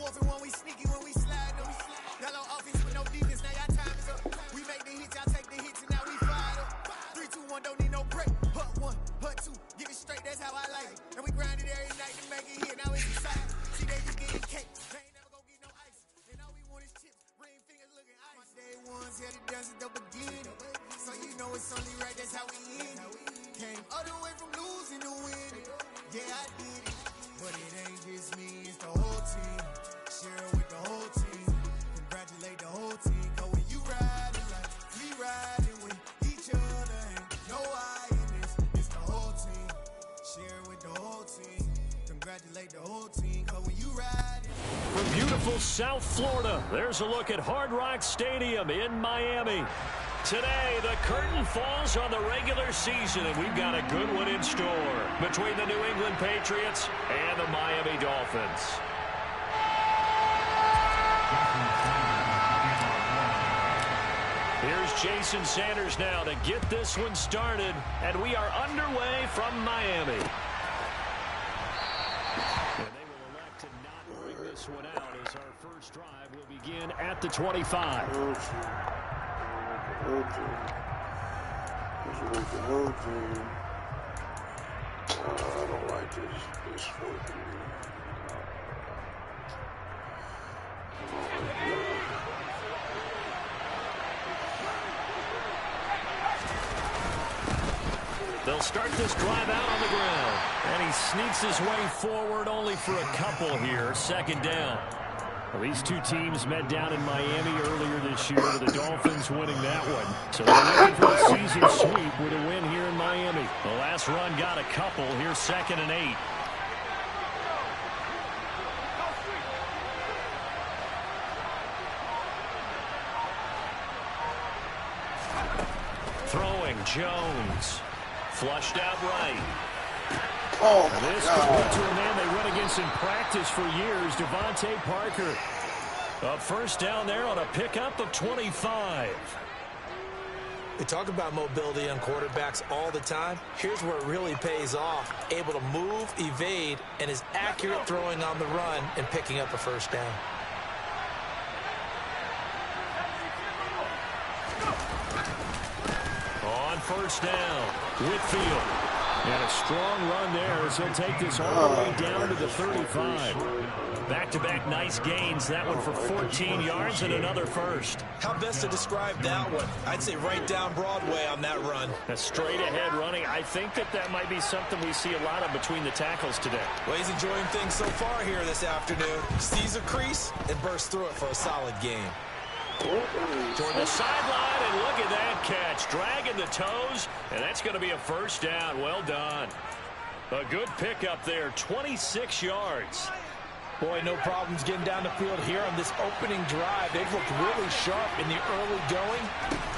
fourth and one, we sneaky when we slide them. Yellow offense with no defense, now y'all time is up. We make the hits, y'all take the hits, and now we fired up. 3, 2, 1, don't need no break. Hut 1, hut 2, get it straight, that's how I like it. And we grind it every night to make it hit, now it's exciting. See, they just getting cake, they ain't never gonna get no ice. And all we want is chips, ring fingers looking ice. Day ones here to dance at the beginning. So you know it's only right, that's how we end it. Came all the way from losing to winning. Yeah, I did it. But it ain't just me, it's the whole team. Share it with the whole team. Congratulate the whole team. Cause when you riding like we riding with each other, ain't no I in this. It's the whole team. Share it with the whole team. Congratulate the whole team. Cause when you riding. From beautiful South Florida, there's a look at Hard Rock Stadium in Miami. Today, the curtain falls on the regular season, and we've got a good one in store between the New England Patriots and the Miami Dolphins. Here's Jason Sanders now to get this one started, and we are underway from Miami. And they will elect to not bring this one out as our first drive will begin at the 25. I don't like this 4-3. They'll start this drive out on the ground. And he sneaks his way forward only for a couple here. Second down. Well, these two teams met down in Miami earlier this year with the Dolphins winning that one. So they're looking for a season sweep with a win here in Miami. The last run got a couple. Here's 2nd and 8. Throwing Jones. Flushed out right. Oh, and this could lead to a man they went against in practice for years, Devontae Parker. A first down there on a pickup of 25. We talk about mobility on quarterbacks all the time. Here's where it really pays off. Able to move, evade, and is accurate throwing on the run and picking up a first down. On first down, Whitfield. And a strong run there as he'll take this all the way down to the 35. Back-to-back nice gains. That one for 14 yards and another first. How best to describe that one? I'd say right down Broadway on that run. A straight-ahead running. I think that might be something we see a lot of between the tackles today. Well, he's enjoying things so far here this afternoon. Sees a crease and bursts through it for a solid game. Toward the sideline, and look at that catch. Dragging the toes, and that's going to be a first down. Well done. A good pickup there, 26 yards. Boy, no problems getting down the field here on this opening drive. They've looked really sharp in the early going,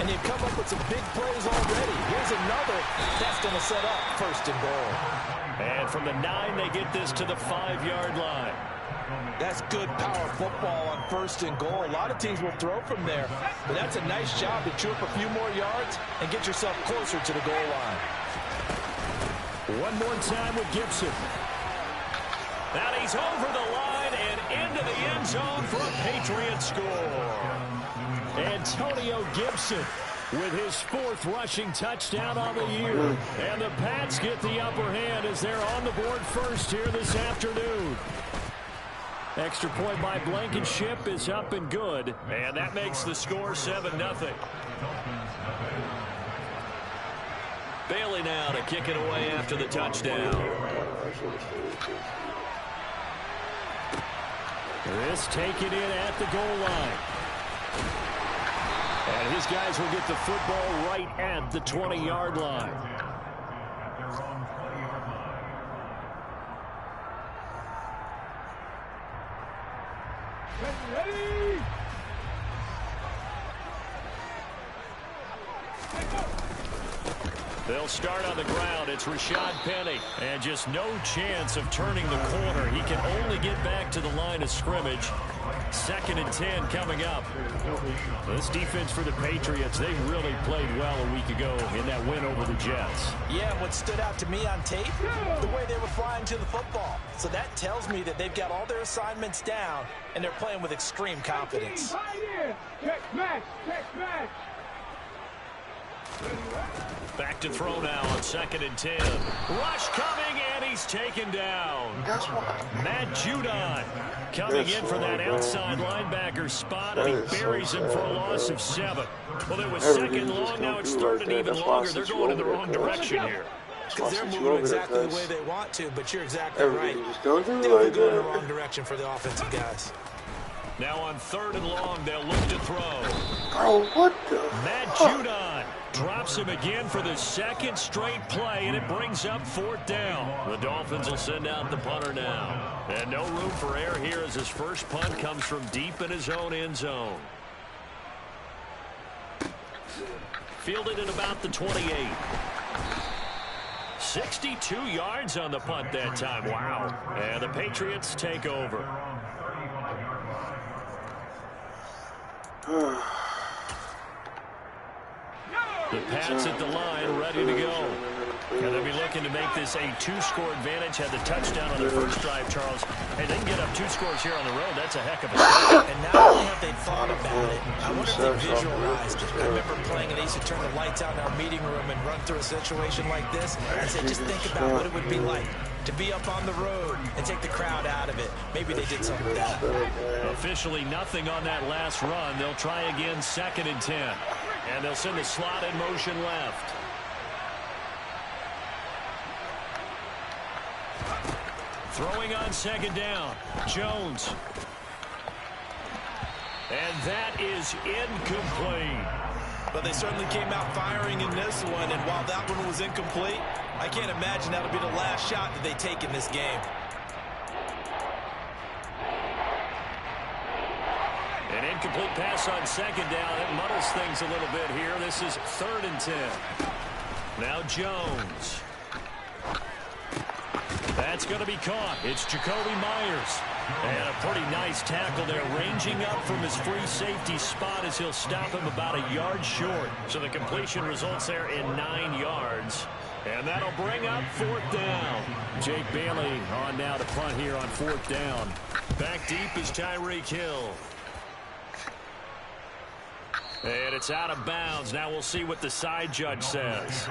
and they've come up with some big plays already. Here's another. That's going to set up first and goal. And from the 9, they get this to the 5-yard line. That's good power football on first and goal. A lot of teams will throw from there, but that's a nice job to chew up a few more yards and get yourself closer to the goal line. One more time with Gibson. Now he's over the line and into the end zone for a Patriot score. Antonio Gibson with his 4th rushing touchdown on the year. And the Pats get the upper hand as they're on the board first here this afternoon. Extra point by Blankenship is up and good. And that makes the score 7-0. Bailey now to kick it away after the touchdown. This taken in at the goal line. And his guys will get the football right at the 20-yard line. Ready? They'll start on the ground. It's Rashad Penny. And just no chance of turning the corner. He can only get back to the line of scrimmage. 2nd and 10 coming up. This defense for the Patriots, they really played well a week ago in that win over the Jets. Yeah, what stood out to me on tape, the way they were flying to the football. So that tells me that they've got all their assignments down, and they're playing with extreme confidence. Back to throw now on 2nd and 10. Rush coming, and he's taken down. Matt Judon coming in for that outside linebacker spot, and he buries him for a loss of 7. Well, it was 2nd long, now it's 3rd and even longer. They're going in the wrong direction here. Because they're moving exactly the way they want to, but you're exactly right. They're going in the wrong direction for the offensive guys. Now on 3rd and long, they'll look to throw. Oh, what the? Matt Judon drops him again for the 2nd straight play, and it brings up 4th down. The Dolphins will send out the punter now. And no room for error here as his first punt comes from deep in his own end zone. Fielded at about the 28. 62 yards on the punt that time. Wow. And the Patriots take over. The Pats at the line, ready to go. And they'll be looking to make this a 2-score advantage. Had the touchdown on their first drive, Charles. Hey, they can get up 2 scores here on the road. That's a heck of a start. And not only have they thought about it, I wonder if they visualized it. I remember playing, and I used to turn the lights out in our meeting room and run through a situation like this. And say, just think about what it would be like to be up on the road and take the crowd out of it. Maybe they did something with that. Officially nothing on that last run. They'll try again 2nd and 10. And they'll send the slot in motion left. Throwing on 2nd down. Jones. And that is incomplete. But they certainly came out firing in this one, and while that one was incomplete, I can't imagine that'll be the last shot that they take in this game. An incomplete pass on 2nd down. It muddles things a little bit here. This is 3rd and 10. Now Jones. That's going to be caught. It's Jacoby Myers. And a pretty nice tackle there, ranging up from his free safety spot as he'll stop him about a yard short. So the completion results there in 9 yards. And that'll bring up 4th down. Jake Bailey on now to punt here on 4th down. Back deep is Tyreek Hill. And it's out of bounds. Now we'll see what the side judge says.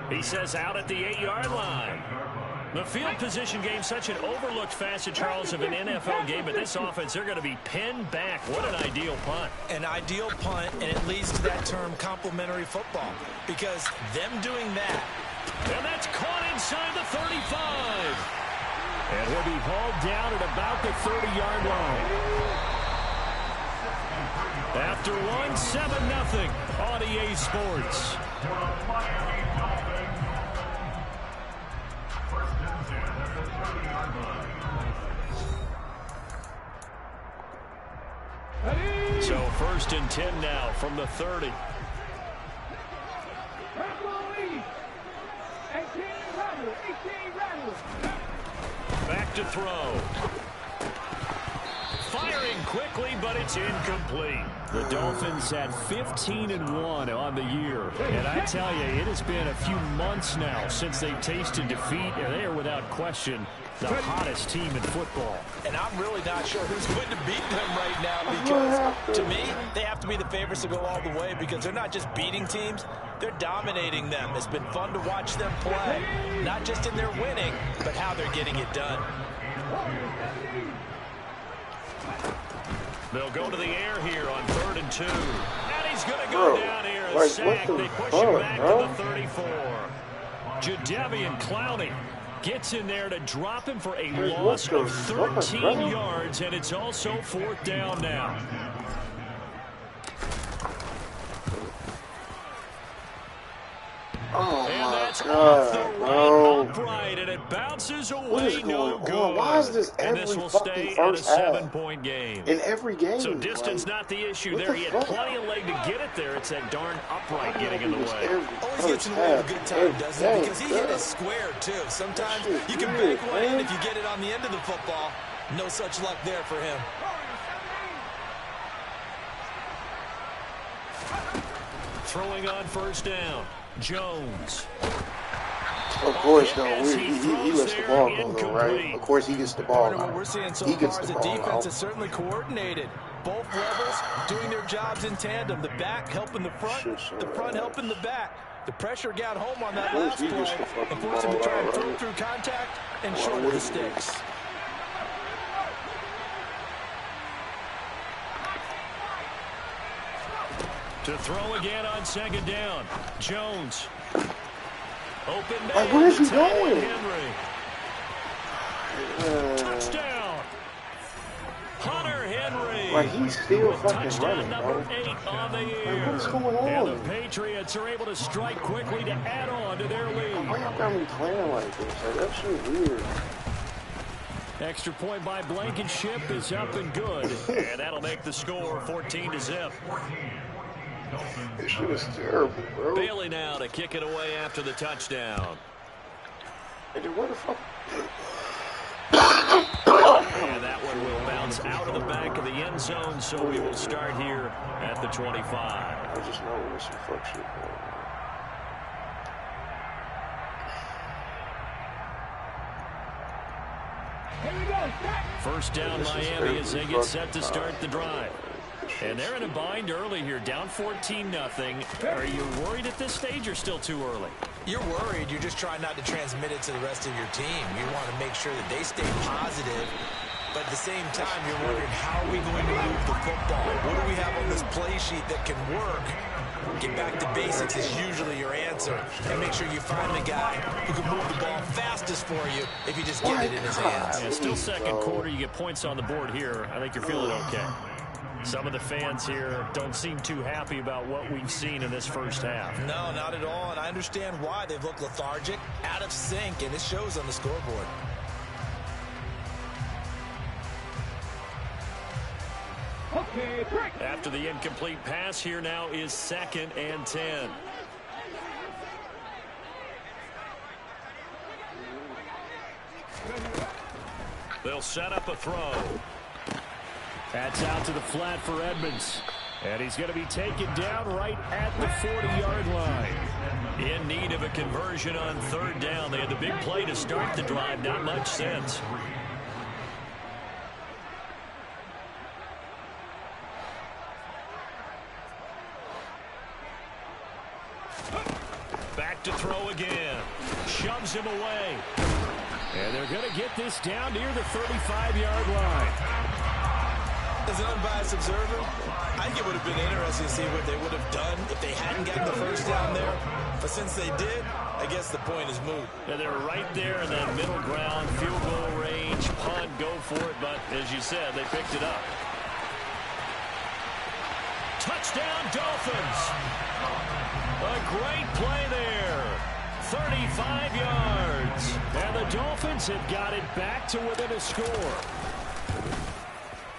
He says out at the 8-yard line. The field position game, such an overlooked facet, Charles, of an NFL game. But this offense, they're going to be pinned back. What an ideal punt. An ideal punt, and it leads to that term complementary football. Because them doing that. And that's caught inside the 35. And he'll be hauled down at about the 30-yard line. After one, 7-0 on EA Sports. So 1st and 10 now from the 30. Back to throw. Firing quickly, but it's incomplete. The Dolphins at 15-1 on the year. And I tell you, it has been a few months now since they've tasted defeat, and they are without question the hottest team in football. And I'm really not sure who's going to beat them right now, because to me, they have to be the favorites to go all the way, because they're not just beating teams, they're dominating them. It's been fun to watch them play, not just in their winning, but how they're getting it done. They'll go to the air here on 3rd and 2. And he's going to go down here and sack. They push him back to the 34. Jadeveon Clowney gets in there to drop him for a loss of 13 yards, and it's also 4th down now. Oh And my that's God, off the right bro. upright, and it bounces away. What is No going good. on? Why is this And every this will fucking stay at a first half? 7-point game. In every game. So distance like, not the issue what there. the He had fuck? plenty of leg to get it there. It's that darn upright getting in the way. Always gets in the way of a good time, doesn't it? Because he hit it square, too. Sometimes you can bank one in if you get it on the end of the football. No such luck there for him. Throwing on first down. Jones. Of course, though, he lets the ball go, though, right? Of course, he gets the ball What out. we're seeing so He far gets is the the ball defense out. is certainly coordinated. Both levels doing their jobs in tandem. The back helping the front, the front helping the back. The pressure got home on that last play and forced him to try and throw through contact and short of the sticks. To throw again on second down. Jones. Open man. Like, where is he going? Henry. Touchdown. Hunter Henry. Like, he's still with fucking touchdown running, number bro. 8 on the year. Like, what's going And on? the Patriots are able to strike quickly to add on to their lead. Why y'all got me playing like this? Like, that shit weird. Extra point by Blankenship is up and good. And that'll make the score 14-0. This shit is terrible, bro. Bailey now to kick it away after the touchdown. And then where the fuck? And that one will bounce out of the back of the end zone, so we will start here at the 25. I just know there's some fuck shit going on. First down Miami as they get set to start the drive. And they're in a bind early here, down 14-0. Are you worried at this stage or still too early? You're worried. You're just trying not to transmit it to the rest of your team. You want to make sure that they stay positive. But at the same time, you're wondering, how are we going to move the football? What do we have on this play sheet that can work? Get back to basics is usually your answer. And make sure you find the guy who can move the ball fastest for you if you just get it in his hands. Yeah, still second quarter. You get points on the board here. I think you're feeling okay. Some of the fans here don't seem too happy about what we've seen in this first half. No, not at all. And I understand why. They've looked lethargic, out of sync, and it shows on the scoreboard. After the incomplete pass, here now is 2nd and 10. They'll set up a throw. That's out to the flat for Edmonds. And he's going to be taken down right at the 40-yard line. In need of a conversion on 3rd down. They had the big play to start the drive. Not much sense. Back to throw again. Shoves him away. And they're going to get this down near the 35-yard line. As an unbiased observer, I think it would have been interesting to see what they would have done if they hadn't gotten the first down there. But since they did, I guess the point is moot. And they're right there in that middle ground, field goal range, punt, go for it. But as you said, they picked it up. Touchdown, Dolphins. A great play there. 35 yards. And the Dolphins have got it back to within a score.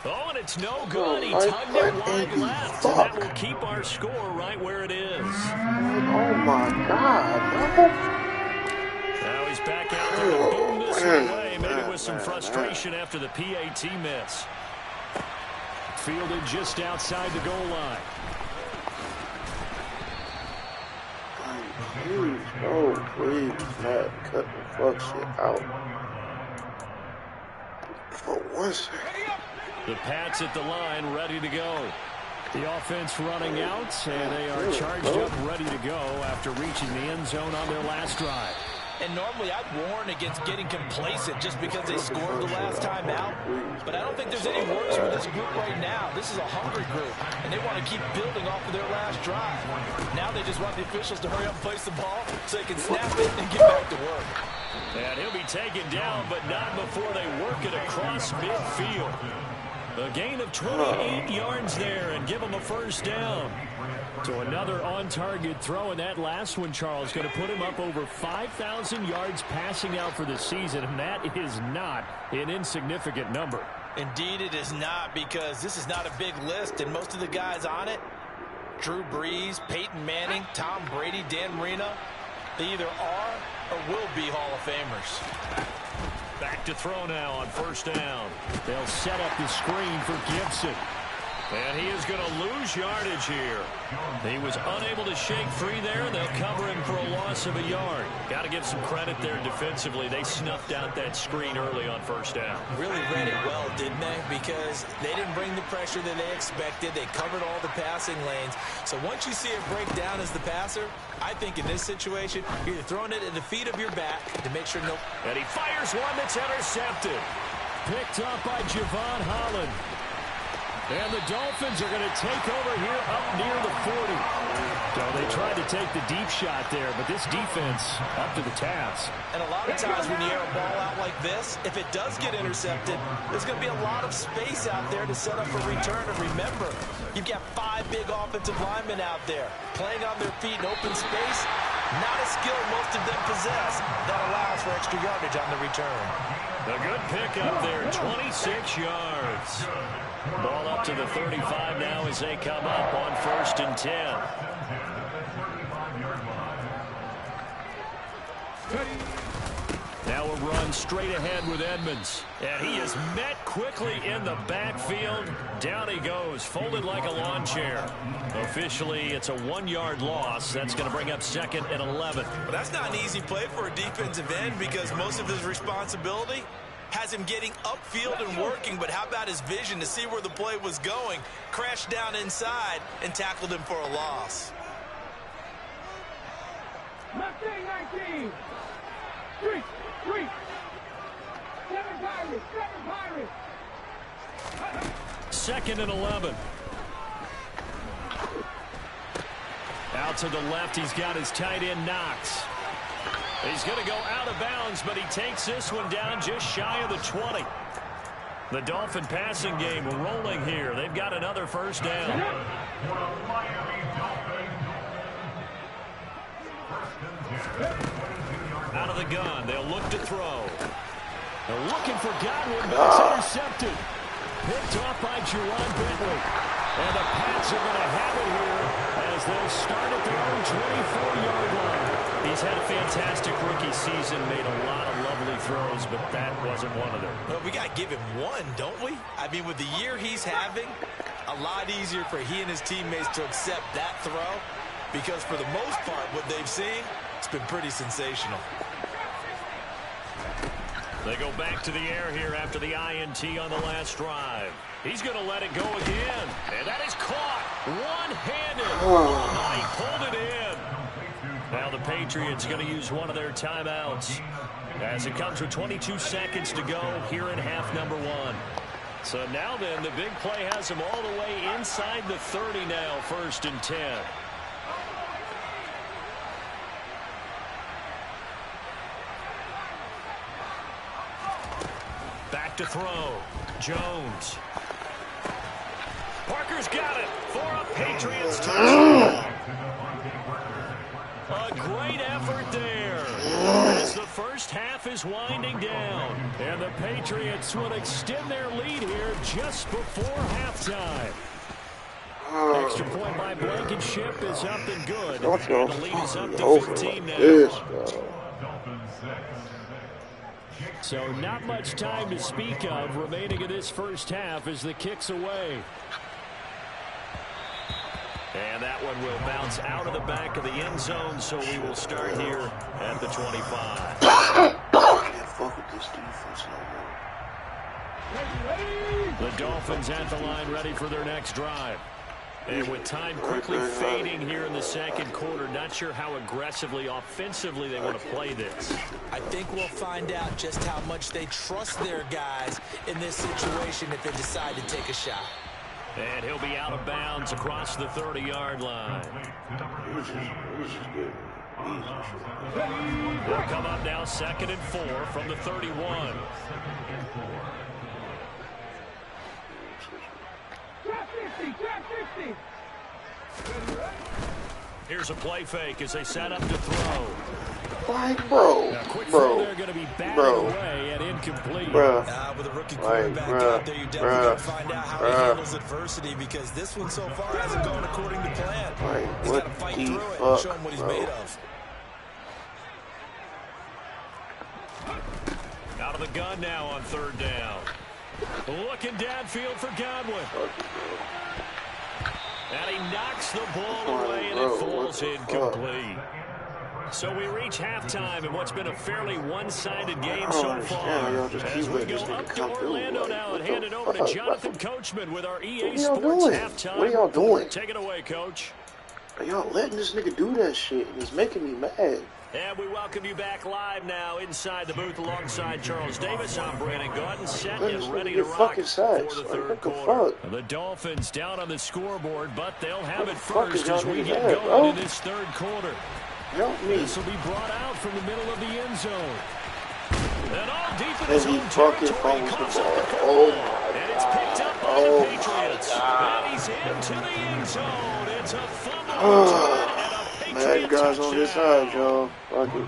Oh, and it's no good. He tugged it wide left. And that will keep our score right where it is. Oh, my God, bro. Now he's back out there to boom this away. Maybe with some frustration after the PAT miss. Fielded just outside the goal line. Please, oh, please, Matt, cut the fuck shit out. For 1 second. The Pats at the line, ready to go. The offense running out, and they are charged up, ready to go after reaching the end zone on their last drive. And normally I'd warn against getting complacent just because they scored the last time out. But I don't think there's any worse with this group right now. This is a hungry group, and they want to keep building off of their last drive. Now they just want the officials to hurry up and place the ball so they can snap it and get back to work. And he'll be taken down, but not before they work it across midfield. A gain of 28 yards there and give him a first down. So another on-target throw, and that last one, Charles, going to put him up over 5,000 yards passing out for the season, and that is not an insignificant number. Indeed it is not, because this is not a big list, and most of the guys on it, Drew Brees, Peyton Manning, Tom Brady, Dan Marino, they either are or will be Hall of Famers. Back to throw now on first down. They'll set up the screen for Gibson. And he is going to lose yardage here. He was unable to shake free there. They'll cover him for a loss of a yard. Got to give some credit there defensively. They snuffed out that screen early on first down. Really read it well, didn't they? Because they didn't bring the pressure that they expected. They covered all the passing lanes. So once you see it break down as the passer, I think in this situation, you're throwing it at the feet of your back to make sure no... And he fires one that's intercepted. Picked up by Javon Holland. And the Dolphins are going to take over here up near the 40. So they tried to take the deep shot there, but this defense up to the task. And a lot of times when you air a ball out like this, if it does get intercepted, there's going to be a lot of space out there to set up a return. And remember, you've got 5 big offensive linemen out there playing on their feet in open space. Not a skill most of them possess that allows for extra yardage on the return. A good pickup there, 26 yards. Ball up to the 35 now as they come up on 1st and 10. Now a run straight ahead with Edmonds. And he is met quickly in the backfield. Down he goes, folded like a lawn chair. Officially, it's a 1-yard loss. That's going to bring up 2nd and 11. But that's not an easy play for a defensive end, because most of his responsibility has him getting upfield and working, but how about his vision to see where the play was going? Crashed down inside and tackled him for a loss. 19. 3. 7 Pirates. 2nd and 11. Out to the left, he's got his tight end Knox. He's going to go out of bounds, but he takes this one down just shy of the 20. The Dolphin passing game rolling here. They've got another first down. Out of the gun, they'll look to throw. They're looking for Godwin, but it's intercepted. Picked off by Jerron Bentley. And the Pats are going to have it here as they'll start at their own 24-yard line. He's had a fantastic rookie season, made a lot of lovely throws, but that wasn't one of them. Well, we got to give him one, don't we? I mean, with the year he's having, a lot easier for he and his teammates to accept that throw, because for the most part, what they've seen, it's been pretty sensational. They go back to the air here after the INT on the last drive. He's going to let it go again, and that is caught one-handed. Oh, my, he pulled it in. Now the Patriots going to use one of their timeouts as it comes with 22 seconds to go here in half number 1. So now then, the big play has them all the way inside the 30 now, 1st and 10. Back to throw. Jones. Parker's got it for a Patriots touchdown. A great effort there as the first half is winding down. And the Patriots will extend their lead here just before halftime. Extra point by Blankenship is up and good. And the lead is up to 15 now. So not much time to speak of remaining in this first half as the kick's away. And that one will bounce out of the back of the end zone, so we will start here at the 25. I can't fuck with this defense no more. The Dolphins at the line ready for their next drive. And with time quickly fading here in the second quarter, not sure how aggressively, offensively they want to play this. I think we'll find out just how much they trust their guys in this situation if they decide to take a shot. And he'll be out of bounds across the 30-yard line. They'll come up now 2nd and 4 from the 31. 50, trap 50. Here's a play fake as they set up to throw. Like, bro, They're going to be batted away and incomplete. With a rookie quarterback out there, you definitely got to find out how he handles adversity, because this one so far hasn't gone according to plan. He's got to fight through it and show him what he's made of. Out of the gun now on third down. Looking downfield for Godwin. And he knocks the ball away, and it falls incomplete. So we reach halftime in what's been a fairly one-sided game so far. As we go up to Orlando now and hand it over to Jonathan Coachman with our EA Sports halftime. What are y'all doing? Take it away, Coach. Y'all letting this nigga do that shit, and he's making me mad. And we welcome you back live now inside the booth alongside Charles Davis. I'm Brandon Gordon, set and ready to rock for the third quarter. The Dolphins down on the scoreboard, but they'll have it first as we get going in this third quarter. This will be brought out from the middle of the end zone. And all deep in his own territory, coughs up the ball. And it's picked up by the Patriots. And he's into the end zone. It's a fumble. Madden guys on this side, y'all. Fuck it.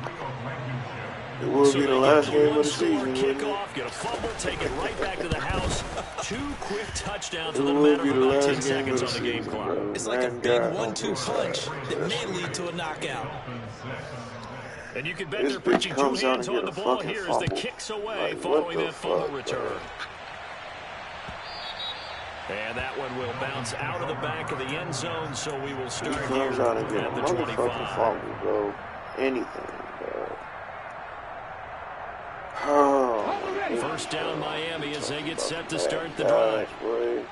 It will be the last game of the season. Kickoff, get a fumble, take it right back to the house. 2 quick touchdowns within a matter of about 10 seconds on the game clock. It's like a big 1-2 punch that may lead to a knockout. And you can bet they're pitching 2 hands on the ball here as the kicks away following that fumble return. And that one will bounce out of the back of the end zone, so we will start here at the 25. Fumble, bro. Anything, bro. Oh, first down Miami as they get set to start the drive.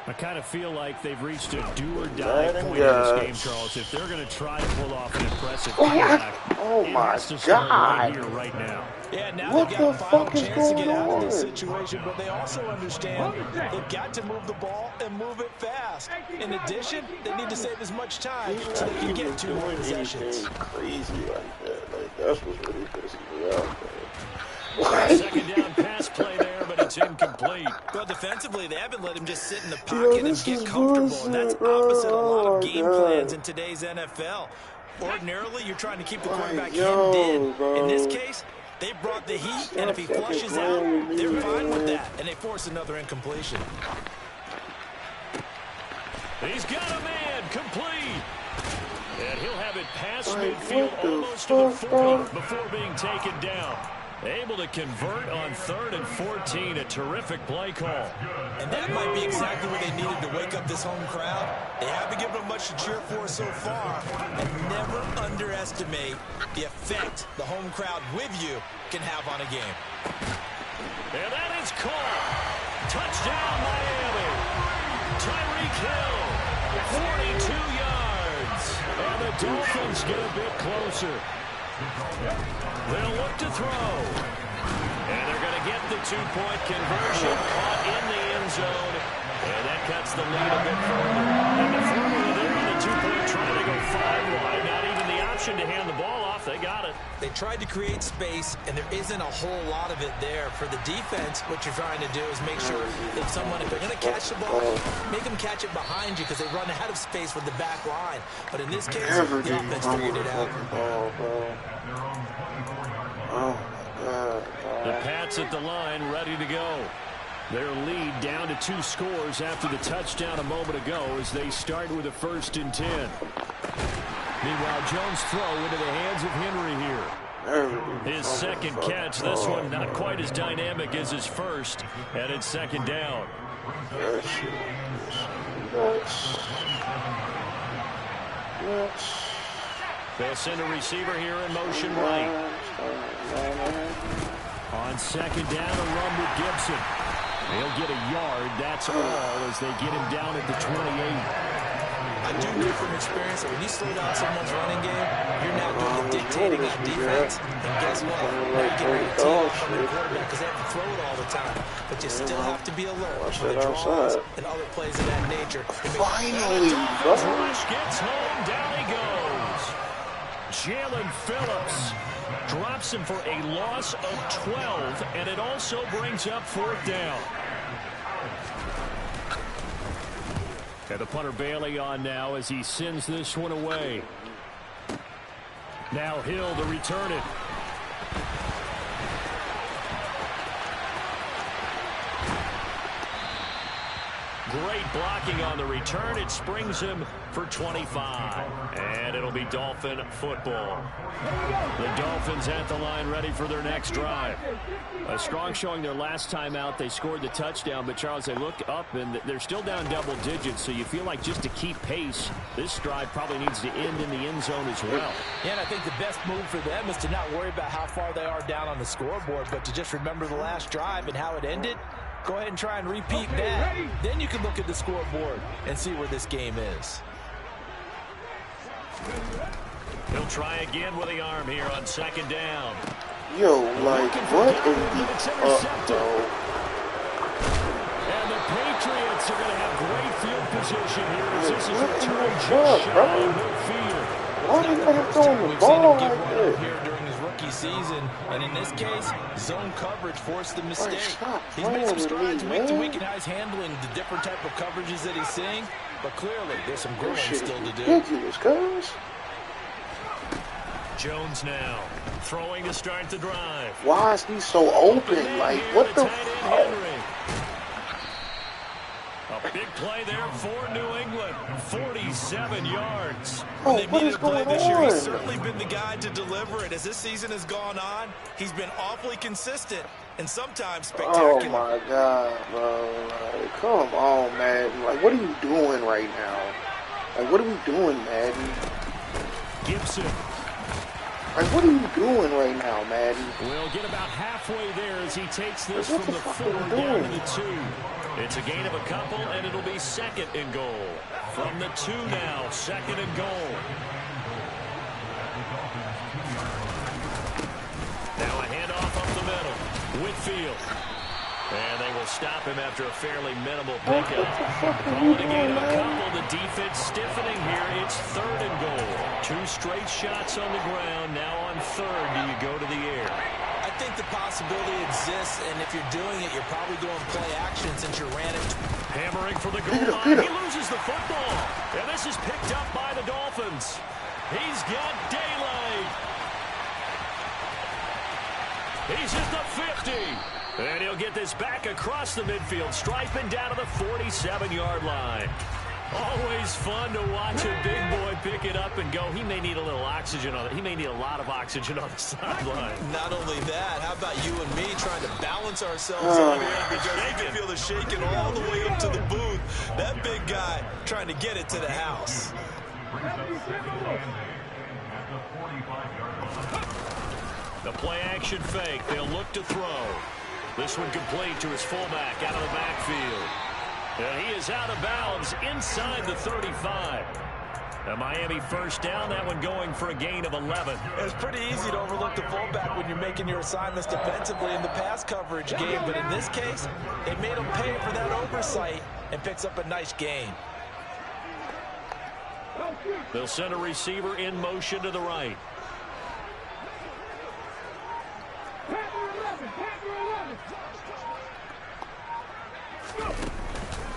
I kind of feel like they've reached a do-or-die point in this game, Charles. If they're going to try to pull off an impressive comeback, oh my God, right here, right now. Yeah, now what they've got a final chance to get out of this on? situation, but they also understand they've got to move the ball and move it fast. In addition, they need to save as much time so they can get 2 more possessions. Crazy like that. Like, that's what's really pissing me off, man. Second down pass play there, but it's incomplete. Well, defensively, they haven't let him just sit in the pocket and get comfortable. And that's opposite a lot of game plans in today's NFL. Ordinarily, you're trying to keep the quarterback hemmed in. In this case, they brought the heat, and if he flushes out, they're fine with that, and they force another incompletion. He's got a man, complete. And he'll have it past midfield almost to the 40 before being taken down. Able to convert on 3rd and 14, a terrific play call. And that might be exactly what they needed to wake up this home crowd. They haven't given them much to cheer for so far. And never underestimate the effect the home crowd with you can have on a game. And that is caught. Touchdown, Miami. Tyreek Hill, 42 yards. And the Dolphins get a bit closer. They'll look to throw. And they're going to get the 2-point conversion caught in the end zone. And that cuts the lead a bit further. And the formula there on the 2-point trying to go 5 wide. Not even the option to hand the ball off. They got it. They tried to create space, and there isn't a whole lot of it there. For the defense, what you're trying to do is make sure that if they're going to catch the ball, make them catch it behind you because they run out of space with the back line. But in this case, the offense figured it out. The Pats at the line, ready to go. Their lead down to 2 scores after the touchdown a moment ago as they start with a 1st and 10. Meanwhile, Jones' throw into the hands of Henry here. His second catch, this one not quite as dynamic as his first, and it's 2nd down. They'll send a receiver here in motion right. On 2nd down, a run with Gibson. He'll get a yard, that's all, as they get him down at the 28. I do know from experience that when you slow down someone's running game, you're now doing the dictating on defense. And guess what? Now you get ready to tee off from the quarterback because they have to throw it all the time. But you still have to be alert for the draws and other plays of that nature. Finally, Rush gets home, down he goes. Jalen Phillips drops him for a loss of 12, and it also brings up 4th down. And the punter Bailey on now as he sends this one away. Now Hill to return it. Great blocking on the return. It springs him for 25. And it'll be Dolphin football. The Dolphins at the line ready for their next drive. A strong showing their last time out. They scored the touchdown, but Charles, they look up and they're still down double digits, so you feel like just to keep pace, this drive probably needs to end in the end zone as well. Yeah, and I think the best move for them is to not worry about how far they are down on the scoreboard, but to just remember the last drive and how it ended. Go ahead and try and repeat that. Then you can look at the scoreboard and see where this game is. He'll try again with the arm here on second down. Yo, like, what in the And the Patriots are going to have great field position here as this is a turn just bro? shy of midfield. Why did they throw the ball like that? Here during his rookie season, and in this case, zone coverage forced the mistake. He's made some strides week to week in how he's handling the different type of coverages that he's seeing, but clearly there's some growing still to do. Ridiculous, guys. Jones now throwing to start the drive. Why is he so open? Like, what the fuck? A big play there for New England. 47 yards. Oh, They what needed is a play going this year. He's on? certainly been the guy to deliver it. As this season has gone on, he's been awfully consistent and sometimes spectacular. Oh my God, bro. Like, come on, Madden. Like, what are you doing right now? Like, what are we doing, Madden? Gibson Like, what are you doing right now, Madden? will get about halfway there as he takes this What from the the fuck 4 are you down to doing? the 2. It's a gain of a couple, and it'll be second and goal. From the 2 now, second and goal. Now a handoff up the middle. Whitfield. And they will stop him after a fairly minimal pickup. Calling a gain of a couple. The defense stiffening here. It's third and goal. 2 straight shots on the ground. Now on third, do you go to the air? I think the possibility exists, and if you're doing it, you're probably going play action since you ran it. Hammering for the goal line. He loses the football. And this is picked up by the Dolphins. He's got daylight. He's at the 50. And he'll get this back across the midfield stripe and down to the 47-yard line. Always fun to watch a big boy pick it up and go. He may need a little oxygen on it. He may need a lot of oxygen on the sideline. Not only that, how about you and me trying to balance ourselves on here because you can feel the shaking all the way up to the booth. That big guy trying to get it to the house. The play action fake. They'll look to throw. This one complete to his fullback out of the backfield. And he is out of bounds inside the 35. The Miami first down, that one going for a gain of 11. It's pretty easy to overlook the fullback when you're making your assignments defensively in the pass coverage game, but in this case, they made him pay for that oversight and picks up a nice gain. They'll send a receiver in motion to the right.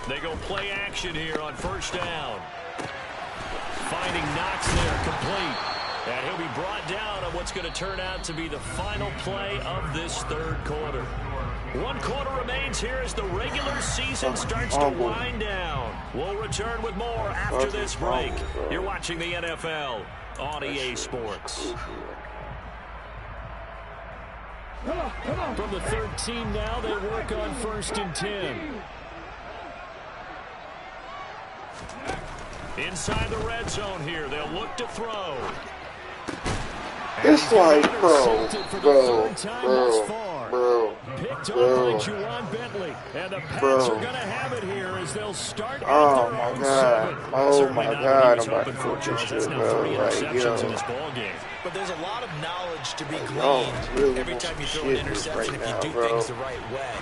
They go play action here on first down. Finding Knox there, complete. And he'll be brought down on what's going to turn out to be the final play of this third quarter. 1 quarter remains here as the regular season starts to wind down. We'll return with more after this break. You're watching the NFL on EA Sports. From the 13 now, they work on 1st and 10. Inside the red zone here, they'll look to throw. It's like, bro. Picked up by Juwan Bentley, and the Pats are going to have it here as they'll start at their own 7. Oh my God, I'm about to for put Charles. this That's shit, now bro. 3 Like, interceptions in yo. this ball game. But there's a lot of knowledge to be gleaned really every want time some you throw an shit interception right if you now, do bro. things the right way.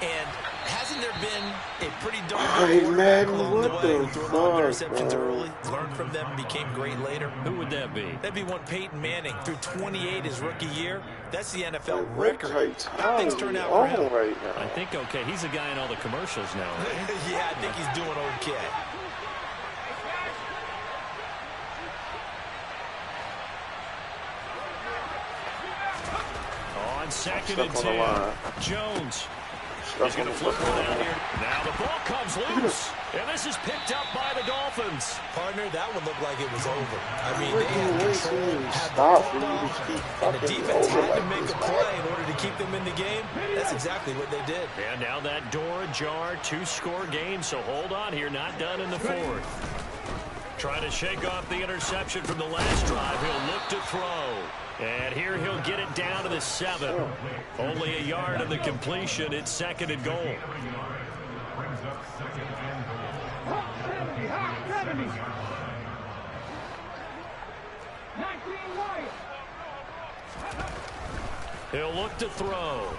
And hasn't there been a pretty darn Hey, good man, quarterback along the what way the who threw a lot of fuck, interceptions bro? early, learned from them, and became great later? Who would that be? That'd be one Peyton Manning through 28 his rookie year. That's the NFL What record. type How things time turn is out for him. on right I now? think, okay, he's a guy in all the commercials now, right? Yeah, I think he's doing okay. second Stuck and on the 10. line. Jones. Stuck He's going to flip one out here. Now the ball comes loose. And this is picked up by the Dolphins. Partner, that one looked like it was over. I mean, What they had do you control, mean? had the Stop it. football, You just keep and the fucking defense over had to like make this, a man. play in order to keep them in the game. That's exactly what they did. And now that door ajar, 2-score game, so hold on here, not done in the fourth. Trying to shake off the interception from the last drive. He'll look to throw. And here he'll get it down to the 7. Only a yard of the completion. It's second and goal. Hot 70. 19 Wyatt. He'll look to throw.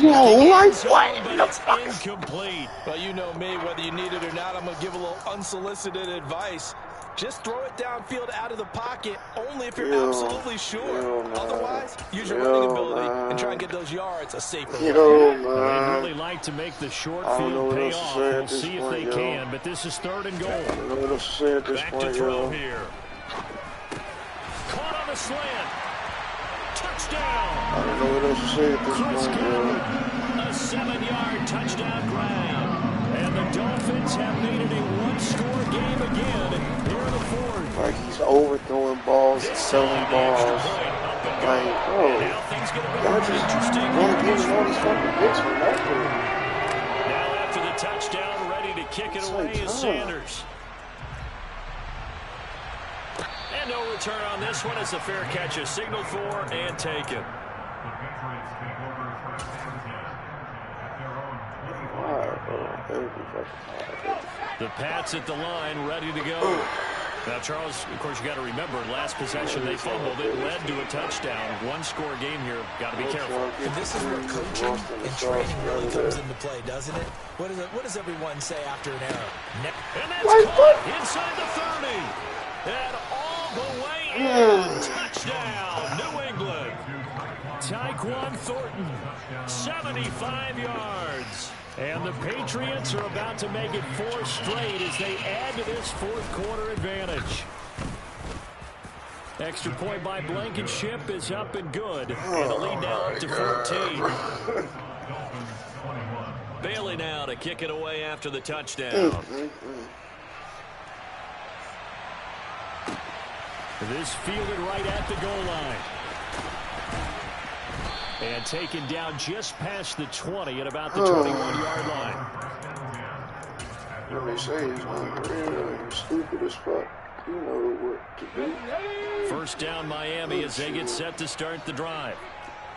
Yo, like what? But The it's fuck? incomplete. Well, you know me, whether you need it or not, I'm going to give a little unsolicited advice. Just throw it downfield out of the pocket only if you're absolutely sure. Otherwise, use your running ability and try and get those yards a safer way. Yo, They'd man. really like to make the short I don't know field what pay else to off. say at We'll this see if point, they yo. can, but this is third and goal. I don't know what else to say at this Back to point, throw yo. here. Caught on the slant. Touchdown. I don't know what else to say at this Chris point, yo. Godwin, a 7-yard touchdown grab. And the Dolphins have made it a one-score game again here in the fourth. Like, he's overthrowing balls and selling balls. Like, bro, Now things get a bit y'all more just interesting. want to give him all these fucking picks for nothing. Now after the touchdown, ready to kick it away is Sanders. And no return on this one. It's a fair catch, a signal for and taken. The Pats at the line, ready to go. Now, Charles, of course, you got to remember, last possession they fumbled. It led to a touchdown. One-score game here. Got to be careful. And this is where coaching and training really comes into play, doesn't it? What does everyone say after an error? And that's caught inside the 30. And all the way in. Touchdown, New England. Tyquan Thornton, 75 yards. And the Patriots are about to make it 4 straight as they add to this fourth-quarter advantage. Extra point by Blankenship is up and good. And the lead now up to 14. Bailey now to kick it away after the touchdown. This fielded right at the goal line. And taken down just past the 20 at about the 21-yard line. When they say he's unreal, he's stupid as fuck. You know what to do. First down Miami as they get set to start the drive.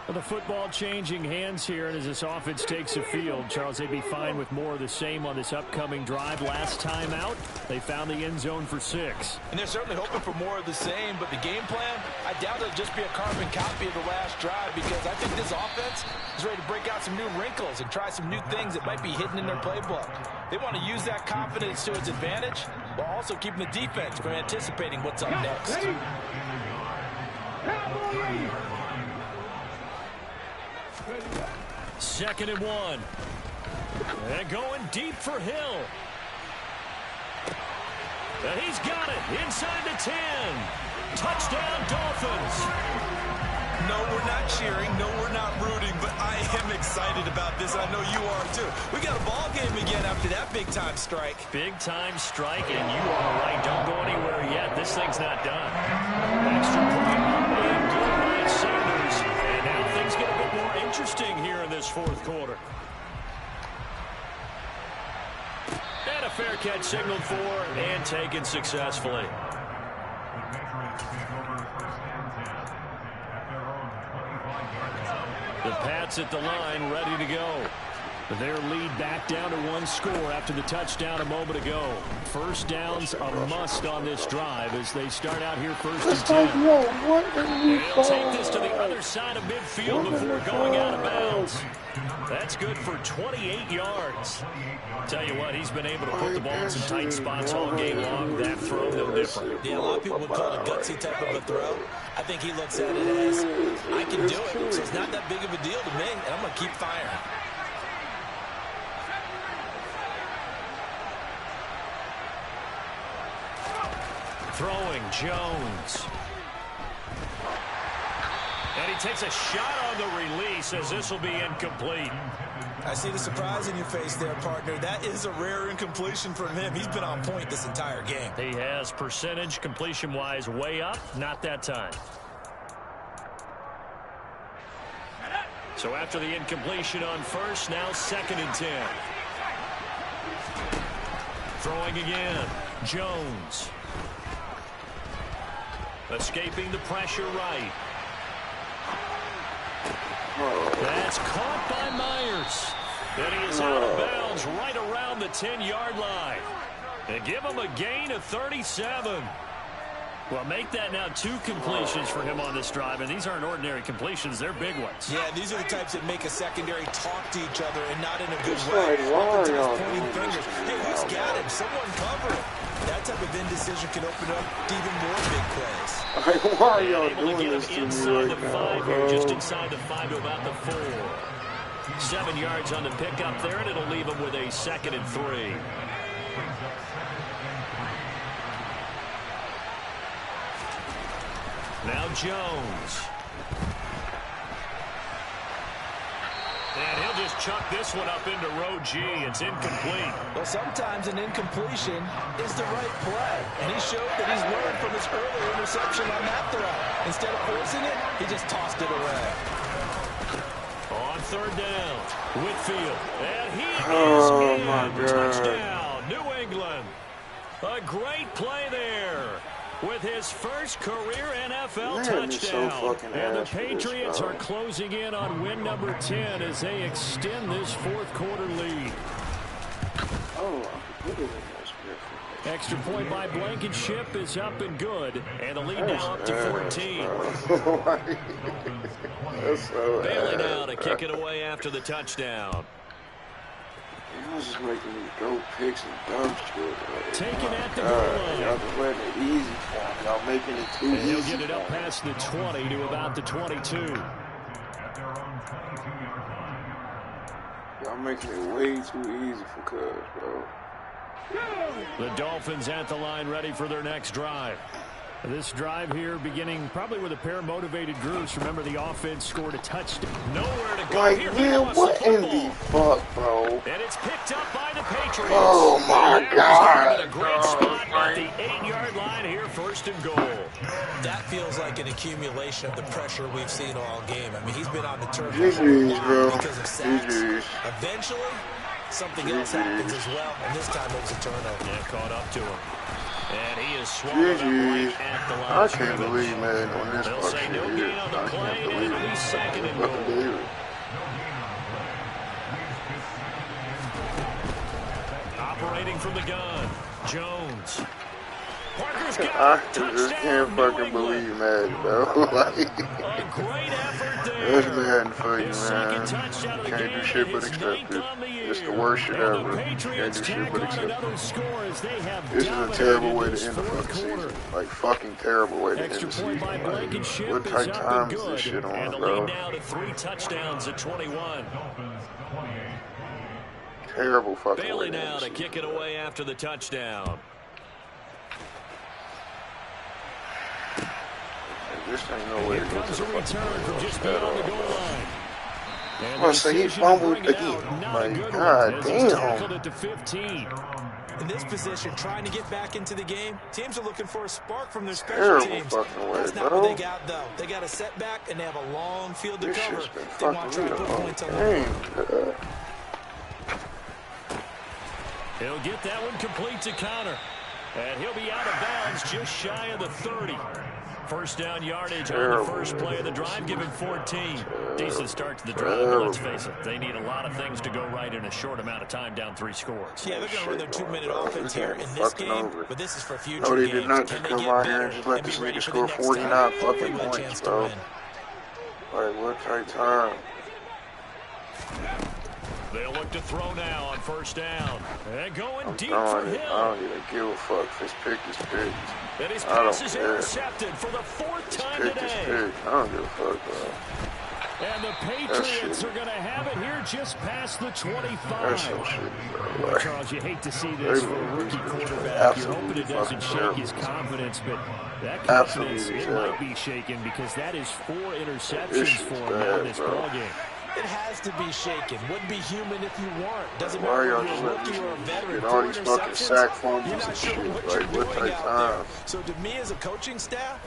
Well, the football changing hands here, and as this offense takes the field, Charles, they'd be fine with more of the same on this upcoming drive. Last time out, they found the end zone for 6. And they're certainly hoping for more of the same, but the game plan, I doubt it'll just be a carbon copy of the last drive because I think this offense is ready to break out some new wrinkles and try some new things that might be hidden in their playbook. They want to use that confidence to its advantage while also keeping the defense from anticipating what's up next. Second and 1. And going deep for Hill. And he's got it inside the 10. Touchdown, Dolphins. No, we're not cheering. No, we're not rooting, but I am excited about this. I know you are too. We got a ball game again after that big-time strike. Big-time strike, and you are right. Don't go anywhere yet. This thing's not done. Extra point and good by Sanders. And now things get a bit more interesting here in this fourth quarter. And a fair catch signaled for and taken successfully. The Pats at the line, ready to go. Their lead back down to 1 score after the touchdown a moment ago. First down's a must on this drive as they start out here first and 10. They'll take this to the other side of midfield before going out of bounds. That's good for 28 yards. Tell you what, he's been able to put the ball in some tight spots all game long. That throw, no different. Yeah, a lot of people would call it a gutsy type of a throw. I think he looks at it as, I can do it, so it's not that big of a deal to me, and I'm going to keep firing. Throwing Jones. And he takes a shot on the release as this will be incomplete. I see the surprise in your face there, partner. That is a rare incompletion from him. He's been on point this entire game. He has percentage completion-wise way up, not that time. So after the incompletion on first, now 2nd and 10. Throwing again, Jones. Escaping the pressure right. That's caught by Myers. And he is out of bounds right around the 10-yard line. And give him a gain of 37. Well, make that now 2 completions for him on this drive, and these aren't ordinary completions. They're big ones. Yeah, these are the types that make a secondary talk to each other and not in a good way. Oftentimes pointing fingers. Hey, who's got him? Someone cover him. That type of indecision can open up to even more big plays. Why are y'all doing this to me right now, bro? Just inside the 5 to about the 4. 7 yards on the pickup there, and it'll leave him with a 2nd and 3. Now Jones. And he'll just chuck this one up into row G. It's incomplete. Well, sometimes an incompletion is the right play. And he showed that he's learned from his earlier interception on that throw. Instead of forcing it, he just tossed it away. On 3rd down, Whitfield. And he is in. Touchdown, New England. A great play there with his first career NFL touchdown. So and the Patriots are closing in on win number 10 as they extend this 4th quarter lead. Extra point by Blankenship is up and good. And the lead now up to 14. Bailey now to kick it away after the touchdown. Y'all just making me throw picks and dumb shit. Taking at the goal line. Y'all just letting it easy for him. Y'all making it too easy. He'll get it up past the 20 to about the 22. Y'all making it way too easy for Cuz, bro. The Dolphins at the line ready for their next drive. This drive here beginning probably with a pair of motivated groups. Remember, the offense scored a touchdown. Nowhere to go. Like, here man, what in the fuck, bro? And it's picked up by the Patriots. Oh, my God. A great spot at the 8-yard line here, 1st and goal. That feels like an accumulation of the pressure we've seen all game. I mean, he's been on the turf because of sacks. Eventually, something else happens as well, and this time it was a turnover. Yeah, caught up to him. And he is swallowed up right at the line. I can't believe, man, on this They'll fuck say shit no here. gain on the I play, can't and believe it'll be 2nd and goal. Operating from the gun, Jones. Parker's got it. I just can't fucking believe, man, bro. Like, a great effort there. that's Madden for you, man. Can't do shit but accept it. It's the worst shit ever. Can't do shit but accept it. This is a terrible way to end the fucking season. Like, fucking terrible way to end the season. Like, what type of time is this shit on, bro? Now to 3 touchdowns at 21. Terrible fucking Bailey way now to kick it away after the touchdown. This ain't no way to go to the return from just beyond the goal line. Oh, so he fumbled again. My God, damn. At the 15. In this position, trying to get back into the game, teams are looking for a spark from their special teams. That's not what they got, though. They got a setback, and they have a long field to cover. They want to try to put points on the board. He'll get that one complete to Connor. And he'll be out of bounds just shy of the 30. First down yardage on the first play of the drive, give him 14. Decent start to the drive, but let's face it, they need a lot of things to go right in a short amount of time, down 3 scores. Yeah, they're going to run their 2-minute offense here in this game, but this is for future games. No, they games. did not just come out here and just let this nigga score 49 fucking points, bro. Like, what type time? They'll look to throw now on first down. And going deep for him. I don't even give a fuck if his pick is picked. And his pass is intercepted for the 4th time today. I don't give a fuck, bro. And the Patriots are going to have it here just past the 25. That's so shitty, bro. Well, Charles, you hate to see this for a rookie quarterback. You're hoping it doesn't shake his confidence, but that confidence, it might be shaken because that is 4 interceptions for him now in this ballgame. It has to be shaken. Wouldn't be human if you weren't. Doesn't matter Why are if y'all you're a just rookie or a veteran. get all these fucking sack fumbles You're not and sure shit? what Like, you're what doing type out there. time? So to me as a coaching staff,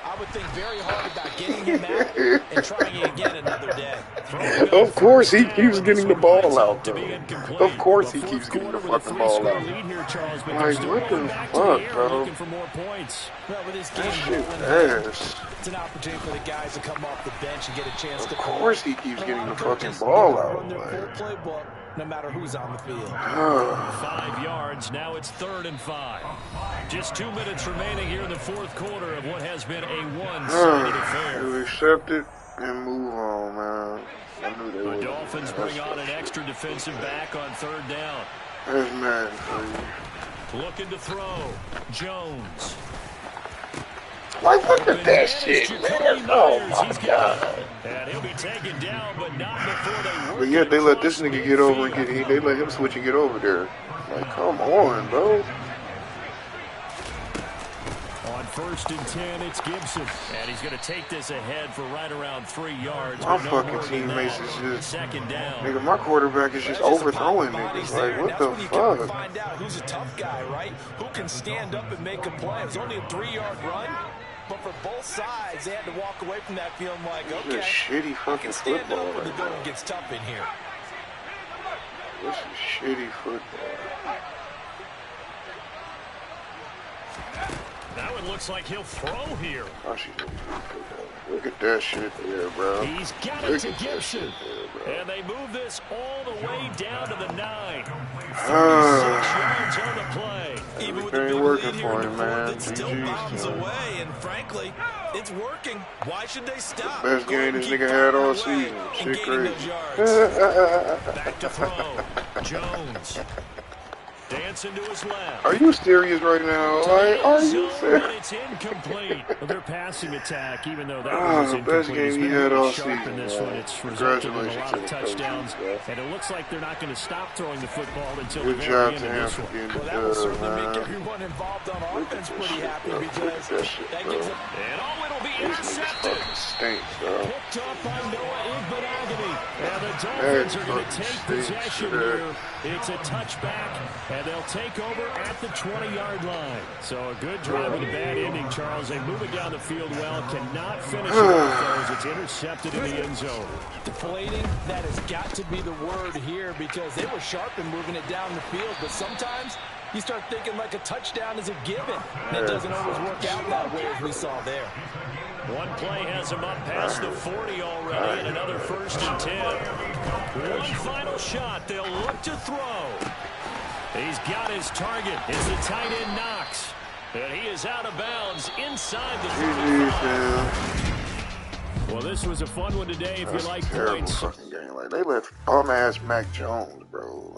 I would think very hard about getting him out and trying it again another day. Of course he keeps getting the ball out, though. Of course he keeps getting the fucking ball out. Like, what the fuck, bro? Looking for more points. Well, with this game That shit rolling, ass. it's an opportunity for the guys to come off the bench and get a chance to Of course he keeps getting the fucking ball out, man. Playbook, no matter who's on the field. 5 yards. Now it's 3rd and 5. Just 2 minutes remaining here in the 4th quarter of what has been a one-sided affair. To accept it and move on, man. I knew they would. The Dolphins bring on an extra defensive back on 3rd down. That's Madden for you. Looking to throw. Jones. Like, look at that shit, man. Oh, my God. And he'll be taken down, but not before they work. But yet they let this nigga get over and they let him switch and get over there. Like, come on, bro. On 1st and 10, it's Gibson. And he's going to take this ahead for right around 3 yards. My fucking teammates is just... 2nd down. Nigga, my quarterback is just overthrowing niggas. Like, what the fuck? Find out who's a tough guy, right? Who can stand up and make a play. It was only a 3-yard run. But for both sides, they had to walk away from that feeling like, okay, this is shitty fucking football when the right going now. gets tough in here. This is shitty football. Now it looks like he'll throw here. Look at that shit there, bro. He's got it to Gibson. And they move this all the way down to the 9. 36 yards on the play. Even with It the ain't big working lead here for in him, the man. fourth, it still GG's bombs to him. away, and frankly, it's working. Why should they stop? Best Go game ahead and this keep nigga had firing all away season. and Shit gaining crazy. those yards. Back to throw. Jones. Dancing to his left. Are you serious right now? Like, are you serious? It's incomplete. Their passing attack, even though that was The incomplete, best game has he been had really all sharp season, in this man. one. It's resulted in a Congratulations lot to of the touchdowns, coaches, and it looks like they're not going to stop throwing the football until Good the job very to end him of this for one. getting Well, the that will dub, certainly make man. everyone involved on Look at offense this pretty shit, happy bro. because Look at that shit, that bro. gives them... And oh, it'll be This nigga intercepted. fucking stinks, bro. Picked up by Noah Igbenogany. And the Dolphins are going to take possession here. It's a touchback, and they'll take over at the 20-yard line. So a good drive with a bad ending, Charles. They move it down the field well. Cannot finish it off, those. It's intercepted in the end zone. Deflating, that has got to be the word here because they were sharp in moving it down the field, but sometimes you start thinking like a touchdown is a given. And it doesn't always work out that way as we saw there. One play has him up past the 40 already, and another 1st and 10. One final shot. They'll look to throw. He's got his target. It's the tight end Knox. And he is out of bounds inside the 35. Well, this was a fun one today if you like points. Terrible fucking game. Like, they let bum-ass Mac Jones, bro.